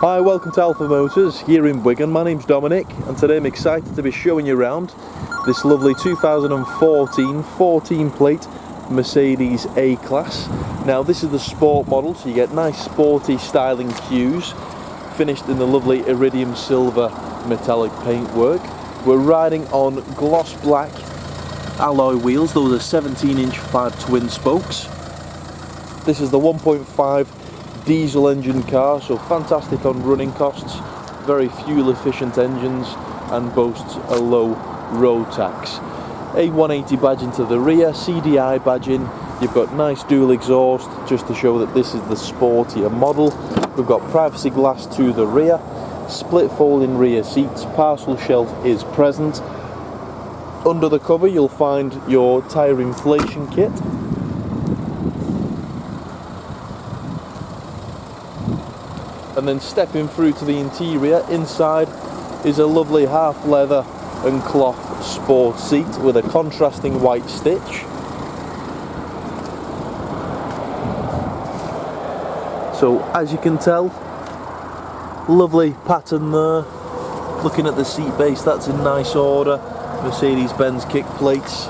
Hi, welcome to Alpha Motors here in Wigan. My name's Dominic and today I'm excited to be showing you around this lovely 2014 14 plate Mercedes A-Class. Now this is the sport model, so you get nice sporty styling cues finished in the lovely iridium silver metallic paintwork. We're riding on gloss black alloy wheels. Those are 17-inch 5 twin spokes. This is the 1.5 diesel engine car, so fantastic on running costs, very fuel efficient engines, and boasts a low road tax. A180 badging to the rear, CDI badging. You've got nice dual exhaust just to show that this is the sportier model. We've got privacy glass to the rear, split folding rear seats, parcel shelf is present. Under the cover you'll find your tyre inflation kit. And then stepping through to the interior, inside is a lovely half leather and cloth sport seat with a contrasting white stitch. So as you can tell, lovely pattern there. Looking at the seat base, that's in nice order. Mercedes-Benz kick plates.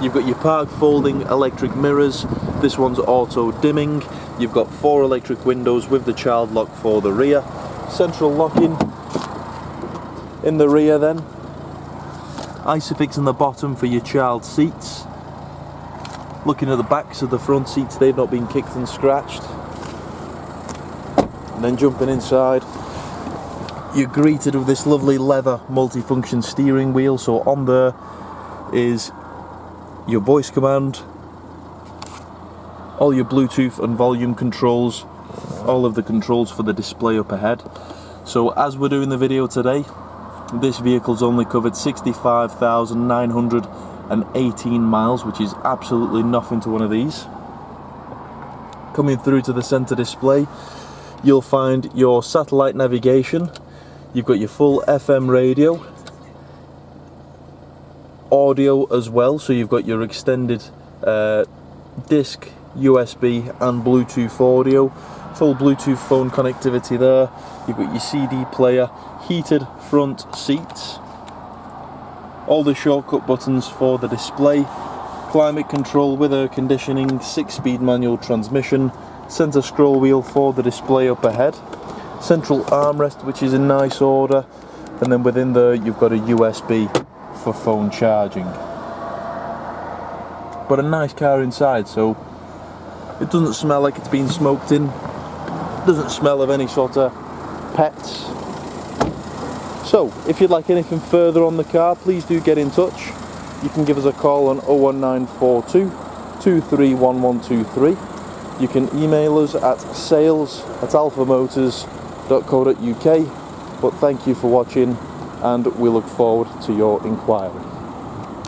You've got your park folding electric mirrors. This one's auto dimming. You've got 4 electric windows with the child lock for the rear. Central locking in the rear then. ISOFIX in the bottom for your child seats. Looking at the backs of the front seats, they've not been kicked and scratched. And then jumping inside, you're greeted with this lovely leather multifunction steering wheel. So on there is your voice command, all your Bluetooth and volume controls, all of the controls for the display up ahead. So as we're doing the video today, this vehicle's only covered 65,918 miles, which is absolutely nothing to one of these. Coming through to the center display, you'll find your satellite navigation. You've got your full FM radio, audio as well, so you've got your extended disc, USB and Bluetooth audio, full Bluetooth phone connectivity there. You've got your CD player, heated front seats, all the shortcut buttons for the display, climate control with air conditioning, 6-speed manual transmission, center scroll wheel for the display up ahead, central armrest which is in nice order, and then within there you've got a USB for phone charging. But a nice car inside, so it doesn't smell like it's been smoked in, doesn't smell of any sort of pets. So if you'd like anything further on the car, please do get in touch. You can give us a call on 01942 231123. You can email us at sales@alphamotors.co.uk. But thank you for watching and we look forward to your inquiry.